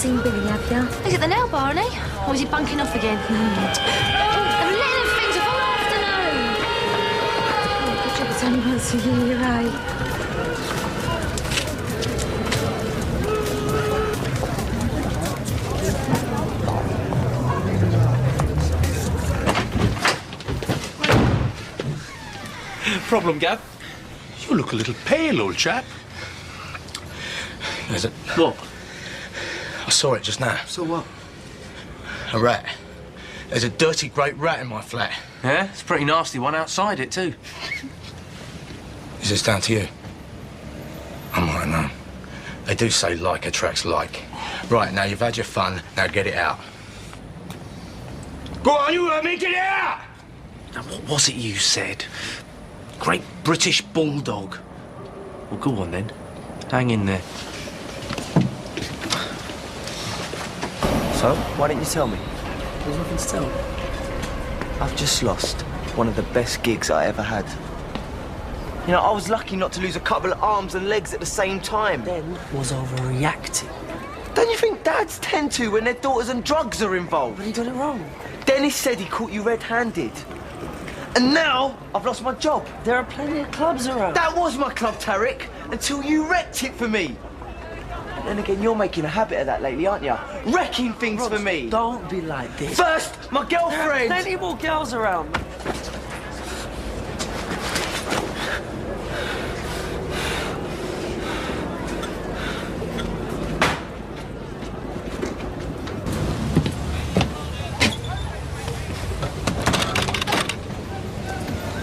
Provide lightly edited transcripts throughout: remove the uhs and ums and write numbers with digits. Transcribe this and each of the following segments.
seen Billy, have you? He's at the nail bar, isn't he? Or is he bunking off again? I'm letting him things all afternoon. Oh, good job it's only once a year, eh? Problem, Gav? You look a little pale, old chap. Is it? What? I saw it just now. So what? A rat. There's a dirty great rat in my flat. Yeah, it's a pretty nasty one outside it, too. Is this down to you? I might have known. They do say like attracts like. Right, now you've had your fun, now get it out. Go on, you heard me, get it out! Now, what was it you said? Great British bulldog. Well, go on then. Hang in there. So, why didn't you tell me? There's nothing to tell. I've just lost one of the best gigs I ever had. You know, I was lucky not to lose a couple of arms and legs at the same time. Ben was overreacting. Don't you think dads tend to when their daughters and drugs are involved? But he got it wrong. Dennis said he caught you red-handed. And now, I've lost my job. There are plenty of clubs around. That was my club, Tarek, until you wrecked it for me. And then again, you're making a habit of that lately, aren't you? Wrecking things Rods, for me. Don't be like this. First, my There are girlfriend. plenty more girls around.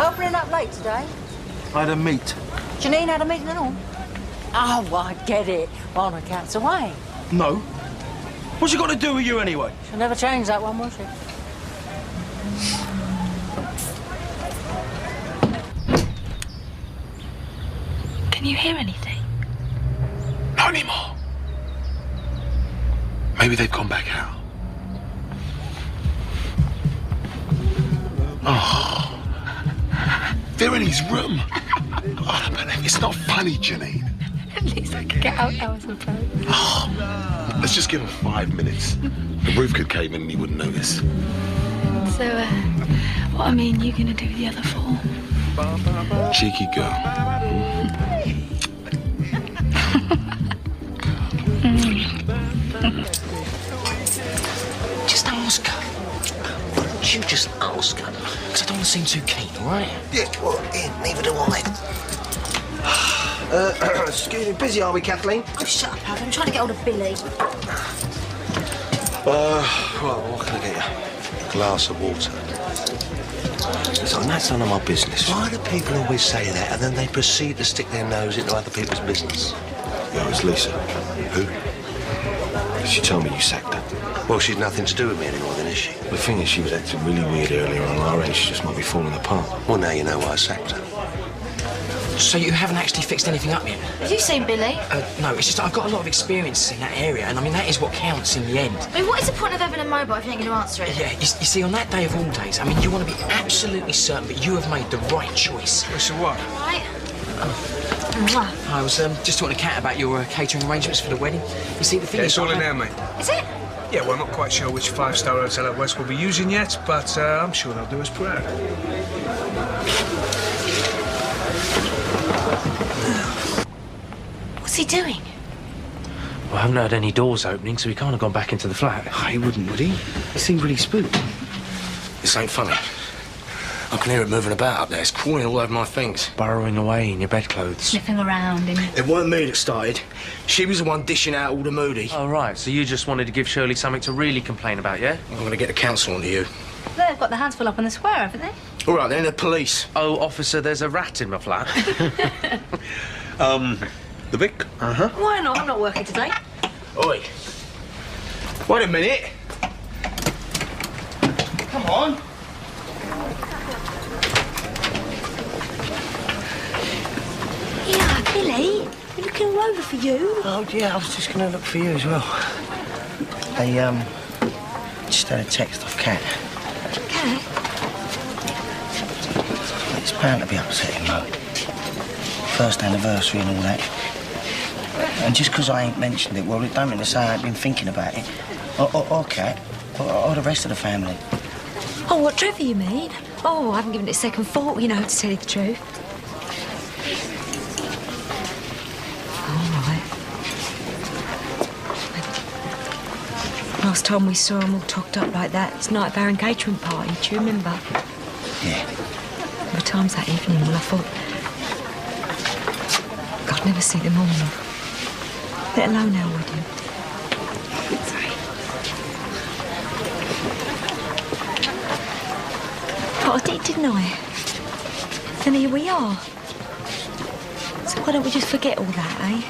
Opening up late today. I had a meet. Janine had a meeting and all. Oh, well, I get it. While the cat's away. No. What's it got to do with you anyway? She'll never change that one, will she? Can you hear anything? Not anymore. Maybe they've gone back out. Oh. They're in his room. Oh, but it's not funny, Janine. At least I could get out now, I suppose. Oh. Let's just give him 5 minutes. The roof could cave in and he wouldn't notice. So, what I mean, you gonna do the other 4? Cheeky girl. Just ask her. Why don't you just ask her? Because I don't want to seem too keen, all right? Yeah, well, neither do I. Excuse me, busy are we, Kathleen? Oh, shut up, Alf. I'm trying to get hold of Billy. Right, what can I get you? A glass of water. Listen, that's none of my business. Why do people always say that and then they proceed to stick their nose into other people's business? Yeah, it's Lisa. Who? She told me you sacked her. Well, she's nothing to do with me anymore then, is she? The thing is, she was acting really weird earlier on our end. She just might be falling apart. Well, now you know why I sacked her. So you haven't actually fixed anything up yet? Have you seen Billy? No, it's just I've got a lot of experience in that area, and I mean, that is what counts in the end. I mean, what is the point of having a mobile if you ain't going to answer it? Yeah, you see, on that day of all days, I mean, you want to be absolutely certain that you have made the right choice. So what? Right. I was just talking to Kat about your catering arrangements for the wedding. You see, the thing is... It's all in there, mate. Is it? Yeah, well, I'm not quite sure which five-star hotel at West we'll be using yet, but I'm sure they'll do us proud. What's he doing? Well, I haven't heard any doors opening, so he can't have gone back into the flat. Oh, he wouldn't, would he? He seemed really spooked. This ain't funny. I can hear it moving about up there. It's crawling all over my things. Burrowing away in your bedclothes. Sniffing around in... It weren't me that started. She was the one dishing out all the moody. Oh, right. So you just wanted to give Shirley something to really complain about, yeah? I'm going to get the council onto you. They've got their hands full up on the square, haven't they? All right, then, the police. Oh, officer, there's a rat in my flat. The Vic? Uh-huh. Why not? I'm not working today. Oi. Wait a minute. Come on. Yeah, Billy. We're looking all over for you. Oh, yeah, I was just going to look for you as well. I, just had a text off Kat. Kat? It's bound to be upsetting, though. First anniversary and all that. And just 'cause I ain't mentioned it, well, it don't mean to say I ain't been thinking about it. Or Kat, or the rest of the family. Oh, what, Trevor, you mean? Oh, I haven't given it a second thought, you know, to tell you the truth. All right. Last time we saw him all togged up like that, it's night of our engagement party, do you remember? Yeah. The times that evening when I thought I'd never see them all, let alone our wedding. Sorry. But I did, didn't I? And here we are. So why don't we just forget all that, eh?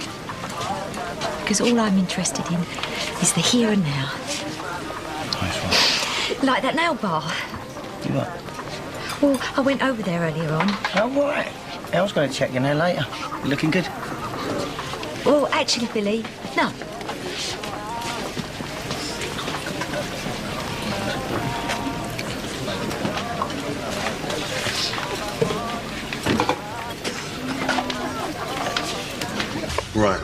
Because all I'm interested in is the here and now. Nice one. Like that nail bar. You what? Well, I went over there earlier on. Oh, right. I was going to check you now later. You looking good? Well, actually, Billy, no. Right.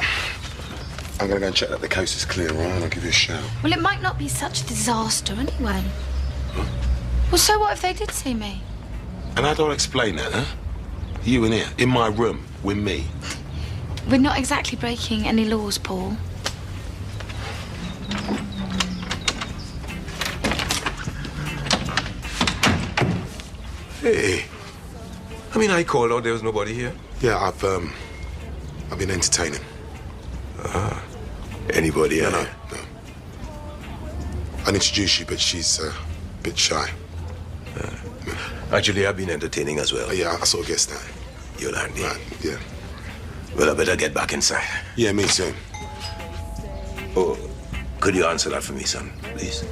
I'm going to go and check that the coast is clear, all right? And I'll give you a shout. Well, it might not be such a disaster anyway. Huh? Well, so what if they did see me? And how do I explain that, huh? You in here, in my room, with me. We're not exactly breaking any laws, Paul. Hey. I mean, I called out, there was nobody here. Yeah, I've been entertaining. Anybody else? No. I'd introduce you, but she's a bit shy. Actually, I've been entertaining as well. Yeah, I sort of guessed that. You'll learn, Right, yeah. Well, I better get back inside. Yeah, me too. Oh, could you answer that for me, son, please?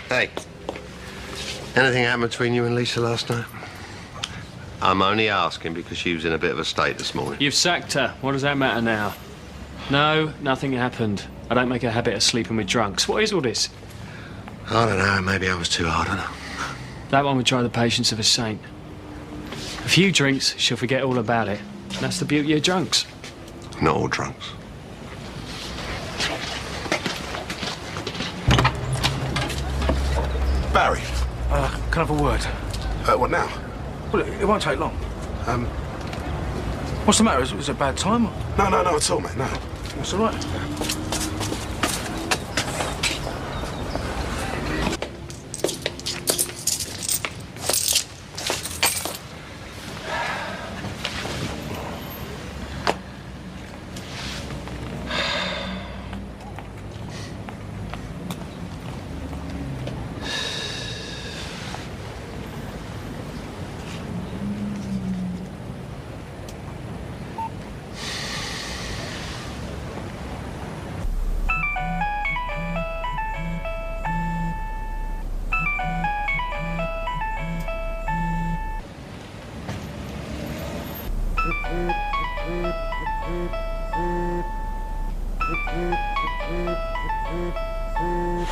Hey, anything happened between you and Lisa last night? I'm only asking because she was in a bit of a state this morning. You've sacked her. What does that matter now? No, nothing happened. I don't make a habit of sleeping with drunks. What is all this? I don't know, maybe I was too hard on her. That one would try the patience of a saint. A few drinks, she'll forget all about it. And that's the beauty of drunks. Not all drunks. Barry. Can I have a word? What now? Well, it won't take long. What's the matter? Is it a bad time? No, at all, mate, no. That's all right.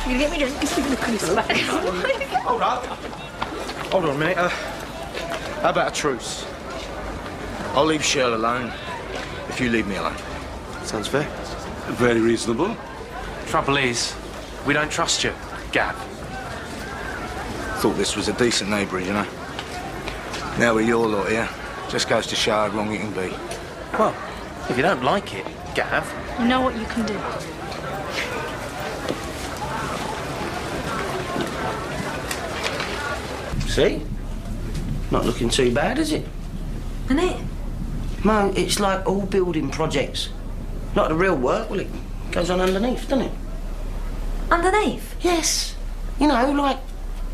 You get me drunk? Hold up. Hold on a minute. How about a truce? I'll leave Shirl alone if you leave me alone. Sounds fair. Very reasonable. Trouble is, we don't trust you, Gav. Thought this was a decent neighbourhood, you know. Now with your lot here, just goes to show how wrong you can be. Well, if you don't like it, Gav. You know what you can do. See? Not looking too bad, is it? Isn't it? Mum, it's like all building projects. Not the real work, well, it goes on underneath, doesn't it? Underneath? Yes. You know, like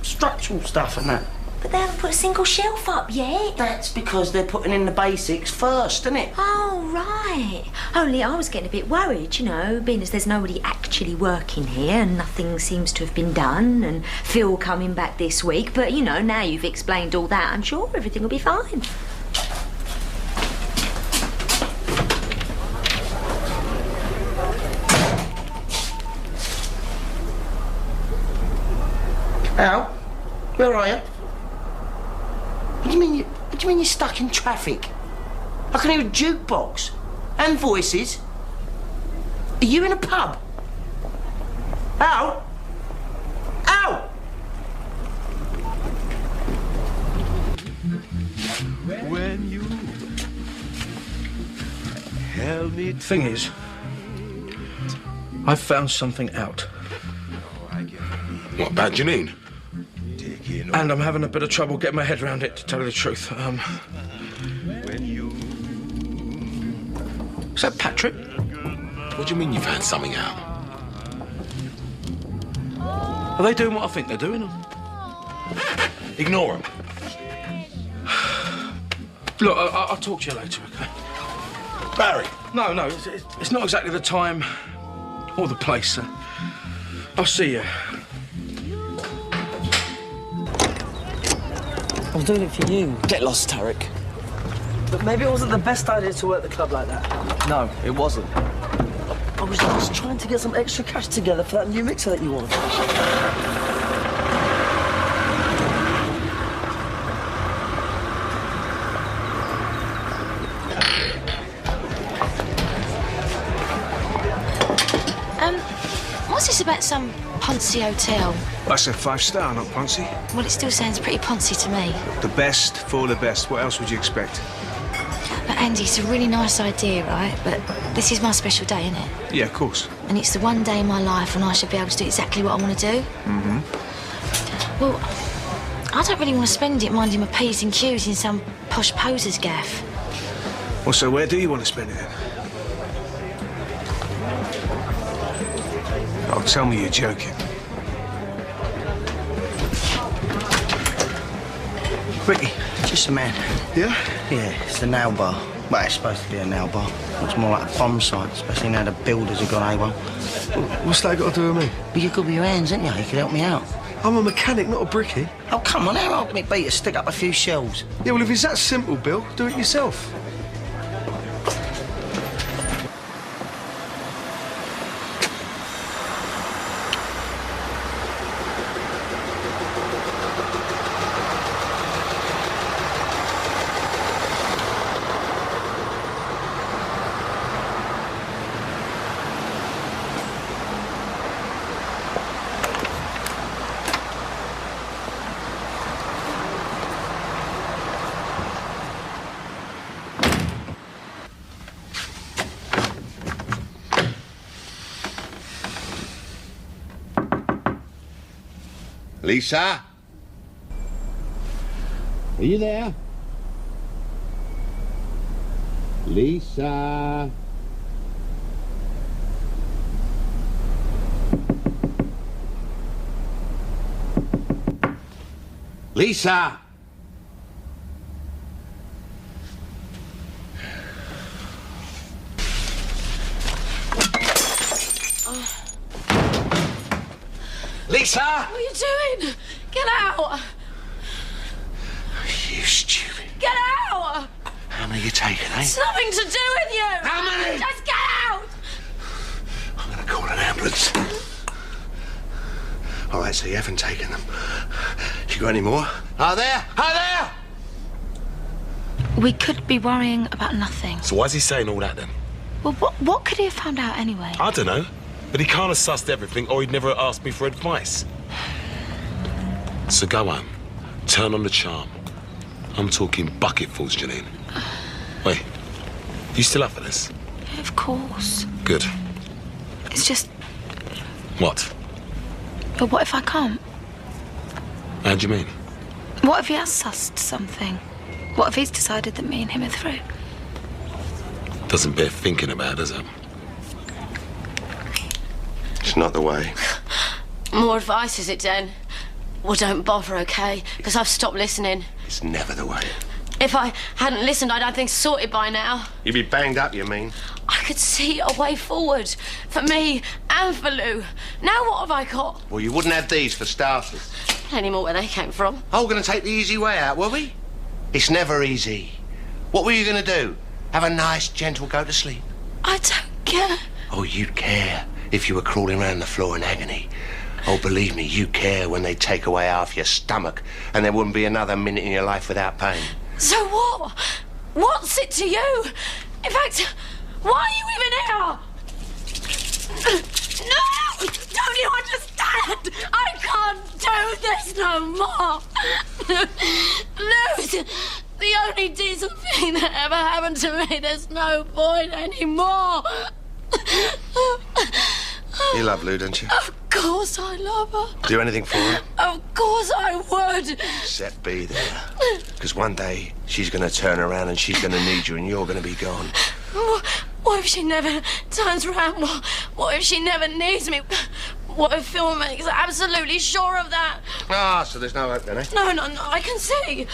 structural stuff and that. But they haven't put a single shelf up yet. That's because they're putting in the basics first, isn't it? Oh, right. Only I was getting a bit worried, you know, being as there's nobody actually working here and nothing seems to have been done and Phil coming back this week. But, you know, now you've explained all that, I'm sure everything will be fine. Al, where are you? What do do you mean you're stuck in traffic? I can hear a jukebox and voices. Are you in a pub? Al? Al! When you held me. Thing is, I've found something out. What, about Janine? And I'm having a bit of trouble getting my head around it, to tell you the truth. Is that Patrick? What do you mean you found something out? Are they doing what I think they're doing? Ignore them. Look, I'll talk to you later, okay? Barry! No, it's not exactly the time or the place. I'll see you. I was doing it for you. Get lost, Tarek. But maybe it wasn't the best idea to work the club like that. No, it wasn't. I was just trying to get some extra cash together for that new mixer that you want. What's this about some Ponzi hotel? I said 5-star, not Ponzi. Well, it still sounds pretty Ponzi to me. The best for the best. What else would you expect? But Andy, it's a really nice idea, right? But this is my special day, isn't it? Yeah, of course. And it's the one day in my life when I should be able to do exactly what I want to do. Well, I don't really want to spend it minding my P's and Q's in some posh poser's gaff. Well, so where do you want to spend it then? Oh, tell me you're joking. Ricky, just a man. Yeah? Yeah, it's the nail bar. Well, it's supposed to be a nail bar. Looks more like a bomb site, especially now the builders have gone AWOL. What's that got to do with me? Well, you're good with your hands, ain't you? You could help me out. I'm a mechanic, not a brickie. Oh, come on, how hard can it be to stick up a few shells? Yeah, well, if it's that simple, Bill, do it yourself. Lisa? Are you there? Lisa? Lisa? Lisa! What are you doing? Get out! You stupid. Get out! How many are you taking, eh? It's nothing to do with you! How many? Just get out! I'm gonna call an ambulance. All right, so you haven't taken them. You got any more? Are there? Are there? We could be worrying about nothing. So why is he saying all that then? Well, what could he have found out anyway? I don't know. But he can't have sussed everything or he'd never asked me for advice. So go home. Turn on the charm. I'm talking bucketfuls, Janine. Wait, you still up for this? Of course. Good. It's just... What? But what if I can't? How do you mean? What if he has sussed something? What if he's decided that me and him are through? Doesn't bear thinking about, does it? It's not the way. More advice, is it, Den? Well, don't bother, OK? Because I've stopped listening. It's never the way. If I hadn't listened, I'd have things sorted by now. You'd be banged up, you mean? I could see a way forward for me and for Lou. Now what have I got? Well, you wouldn't have these for starters. Any more where they came from. Oh, we're going to take the easy way out, were we? It's never easy. What were you going to do? Have a nice, gentle go to sleep? I don't care. Oh, you'd care if you were crawling around the floor in agony. Oh, believe me, you care when they take away half your stomach and there wouldn't be another minute in your life without pain. So what? What's it to you? In fact, why are you even here? No! Don't you understand? I can't do this no more. Lose the only decent thing that ever happened to me. There's no point anymore. You love Lou, don't you? Of course I love her. Do anything for her? Of course I would. Except be there. Because one day she's going to turn around and she's going to need you and you're going to be gone. What if she never turns around? What if she never needs me? What if Phil makes absolutely sure of that? Ah, so there's no hope then, eh? No, I can see.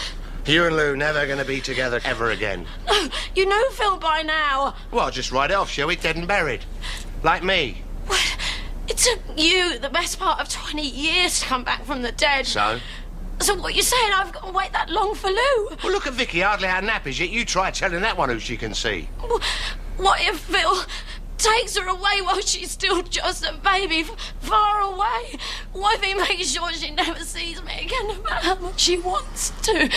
You and Lou never going to be together ever again. No, you know Phil by now. Well, just write it off, shall we? Dead and buried. Like me. It took you the best part of 20 years to come back from the dead. So? So what you're saying, I've got to wait that long for Lou? Well, look at Vicky, hardly had nappies yet. You try telling that one who she can see. What if Phil takes her away while she's still just a baby, far away? What if he makes sure she never sees me again, no matter how much she wants to?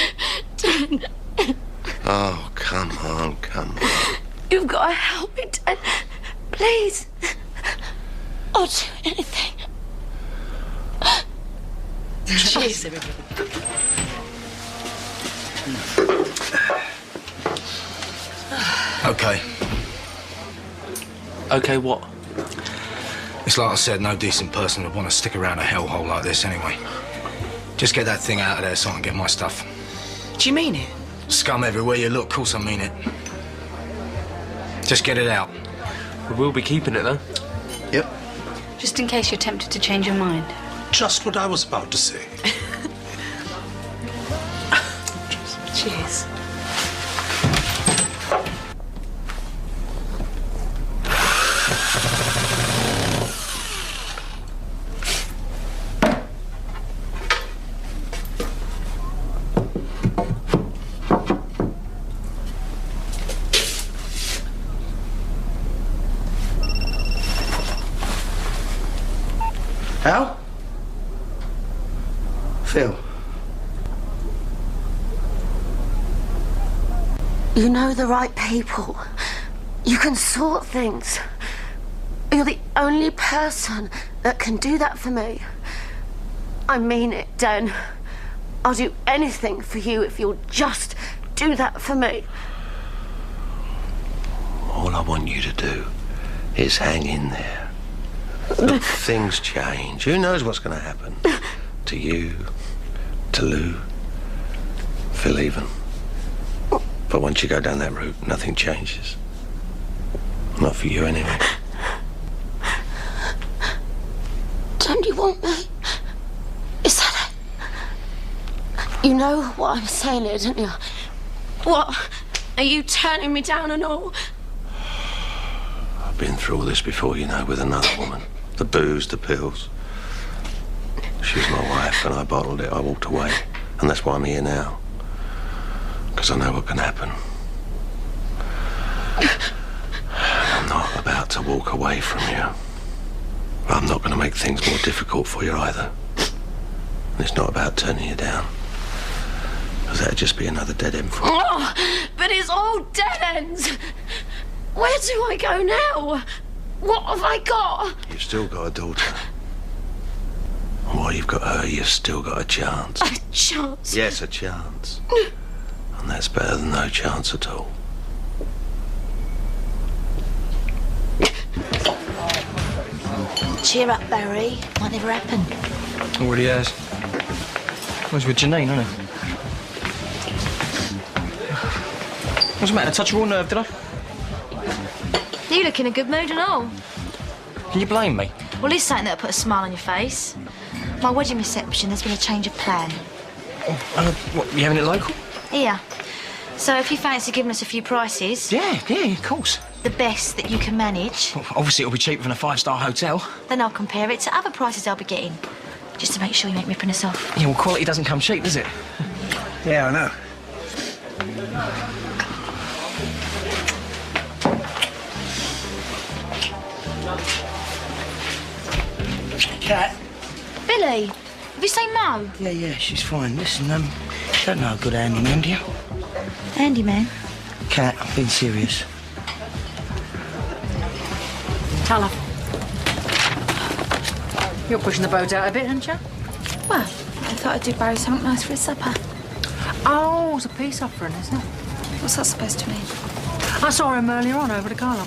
Oh, come on. You've got to help me, Dad. Please. I'll do anything. Cheers, everybody. Okay. Okay, what? It's like I said, no decent person would want to stick around a hellhole like this anyway. Just get that thing out of there so I can get my stuff. Do you mean it? Scum everywhere you look, of course I mean it. Just get it out. We will be keeping it, though. Yep. Just in case you're tempted to change your mind. Just what I was about to say. Cheers. Al? Phil? You know the right people. You can sort things. You're the only person that can do that for me. I mean it, Dan. I'll do anything for you if you'll just do that for me. All I want you to do is hang in there. Look, things change. Who knows what's going to happen? To you, to Lou, Phil even. But once you go down that route, nothing changes. Not for you anyway. Don't you want me? Is that it? You know what I'm saying here, don't you? What? Are you turning me down and all? I've been through all this before, you know, with another woman. The booze, the pills. She was my wife and I bottled it. I walked away. And that's why I'm here now. Because I know what can happen. I'm not about to walk away from you. I'm not going to make things more difficult for you either. And it's not about turning you down. Because that'd just be another dead end for you. Oh, but it's all dead ends. Where do I go now? What have I got? You've still got a daughter. And while you've got her, you've still got a chance. A chance? Yes, a chance. And that's better than no chance at all. Cheer up, Barry. Might never happen. Already has. Was with Janine, wasn't it? What's the matter? Touch your raw nerve, did I? You look in a good mood and all. Can you blame me? Well, here's something that'll put a smile on your face. My wedding reception, there's been a change of plan. What, you having it local? Here. So if you fancy giving us a few prices... Yeah, of course. The best that you can manage... Well, obviously it'll be cheaper than a five-star hotel. Then I'll compare it to other prices I'll be getting. Just to make sure you ain't ripping us off. Yeah, well, quality doesn't come cheap, does it? Yeah, I know. Cat? Billy, have you seen Mo? Yeah, she's fine. Listen, don't know a good handyman, do you? Handyman. Cat, I'm being serious. Tell her. You're pushing the boat out a bit, aren't you? Well, I thought I'd do Barry something nice for his supper. Oh, it's a peace offering, isn't it? What's that supposed to mean? I saw him earlier on over to Carlo.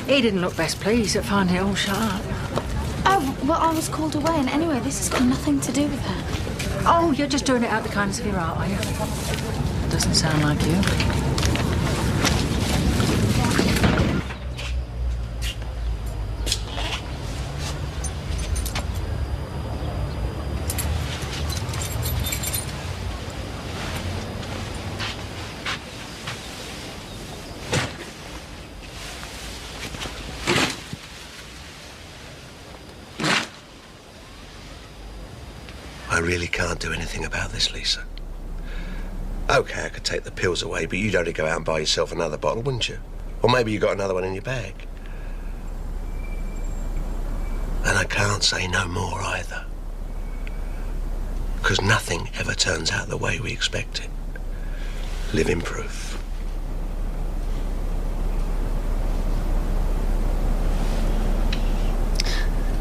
He didn't look best pleased at finding it all shut up. Oh, well, I was called away, and anyway, this has got nothing to do with her. Oh, you're just doing it out of the kindness of your heart, are you? Doesn't sound like you. I really can't do anything about this, Lisa. OK, I could take the pills away, but you'd only go out and buy yourself another bottle, wouldn't you? Or maybe you got another one in your bag. And I can't say no more either. Because nothing ever turns out the way we expect it. Living proof.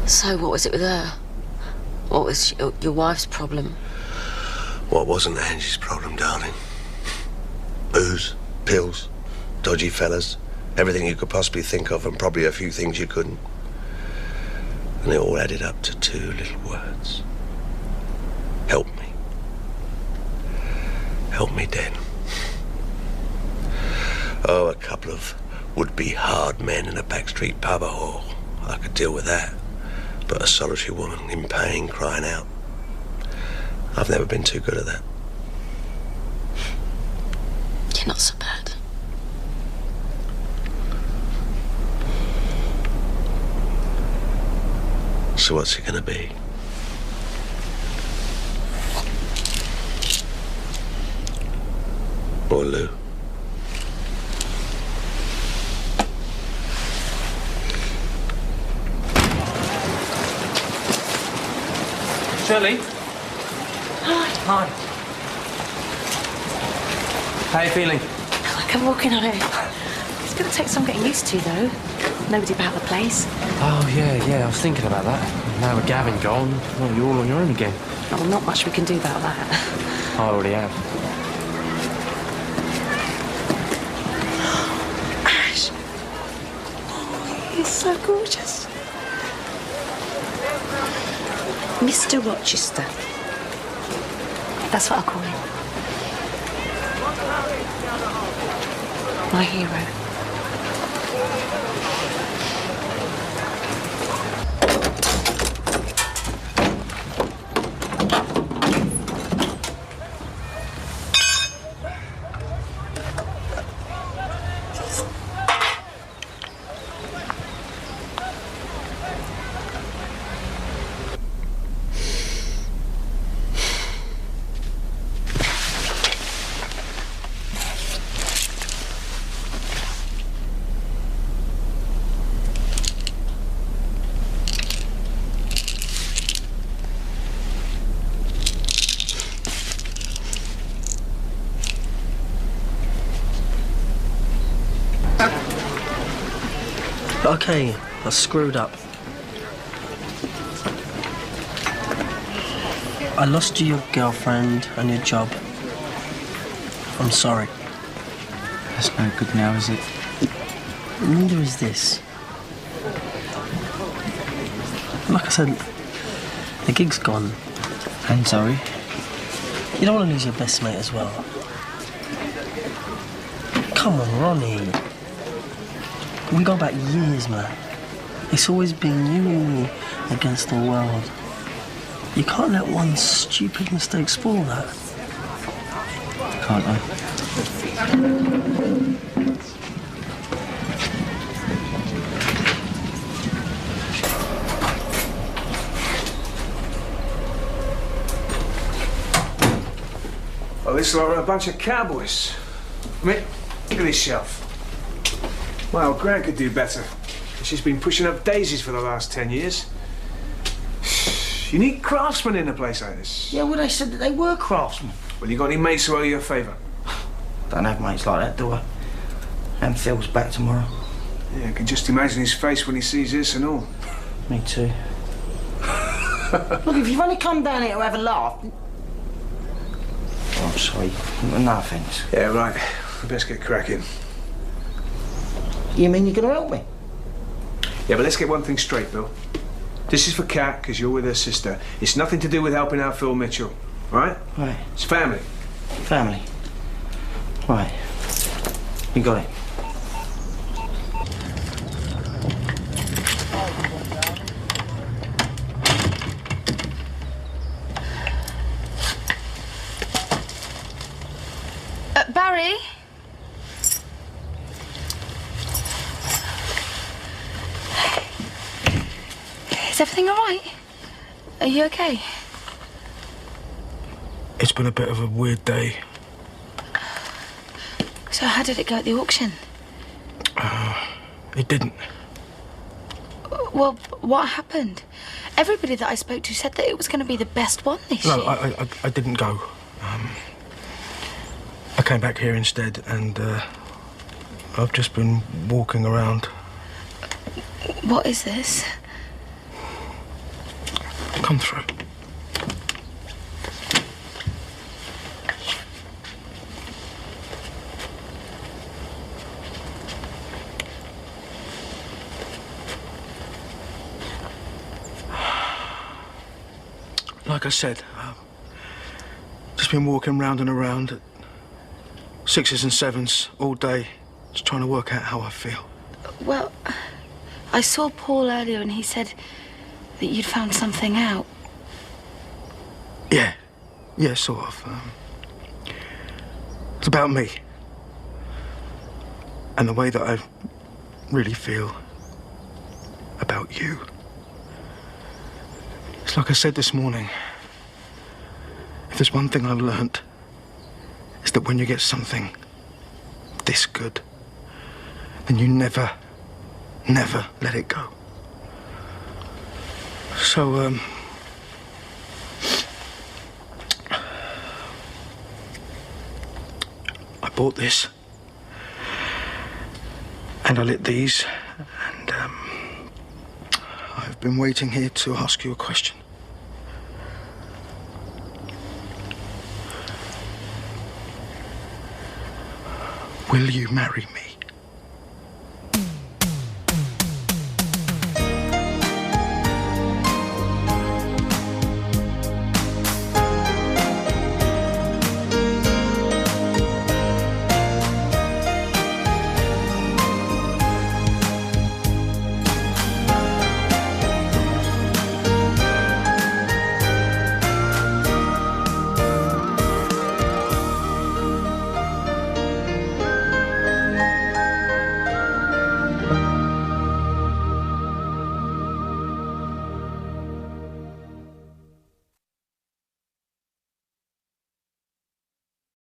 So what was it with her? What was your wife's problem? What wasn't Angie's problem, darling? Booze, pills, dodgy fellas, everything you could possibly think of, and probably a few things you couldn't. And it all added up to two little words. Help me. Help me, Den. Oh, a couple of would-be hard men in a backstreet pub, oh, I could deal with that. But a solitary woman in pain, crying out. I've never been too good at that. You're not so bad. So what's it gonna be? Or Lou? Shirley? Hi. Hi. How are you feeling? Like I'm walking on it. It's going to take some getting used to, though. Nobody about the place. Oh, yeah, I was thinking about that. Now with Gavin gone, well, you're all on your own again. Oh, well, not much we can do about that. I already have. Ash. Oh, he's so gorgeous. Mr. Rochester. That's what I'll call him. My hero. Okay, I screwed up. I lost you your girlfriend and your job. I'm sorry. That's no good now, is it? Neither is this. Like I said, the gig's gone. And sorry. You don't want to lose your best mate as well. Come on, Ronnie. We go back years, man. It's always been you and me against the world. You can't let one stupid mistake spoil that. Can't I? Well, this is like a bunch of cowboys. I mean, look at this shelf. My old Gran could do better. She's been pushing up daisies for the last 10 years. You need craftsmen in a place like this. Yeah, well, they said that they were craftsmen. Well, you got any mates who owe you a favour? Don't have mates like that, do I? And Phil's back tomorrow. Yeah, I can just imagine his face when he sees this and all. Me too. Look, if you've only come down here to have a laugh... Oh, I'm sorry. No offence. Yeah, right. We best get cracking. You mean you're going to help me? Yeah, but let's get one thing straight, Bill. This is for Kat, because you're with her sister. It's nothing to do with helping out Phil Mitchell, right? Right. It's family. Family. Right. You got it. Barry? Is everything all right? Are you okay? It's been a bit of a weird day. So how did it go at the auction? It didn't. Well, what happened? Everybody that I spoke to said that it was going to be the best one this year. No, I didn't go. I came back here instead, and I've just been walking around. What is this? Come through. Like I said, just been walking round and around at 6s and 7s all day, just trying to work out how I feel. Well, I saw Paul earlier and he said that you'd found something out. Yeah, sort of. It's about me. And the way that I really feel about you. It's like I said this morning. If there's one thing I've learnt, it's that when you get something this good, then you never let it go. So, I bought this, and I lit these, and I've been waiting here to ask you a question. Will you marry me?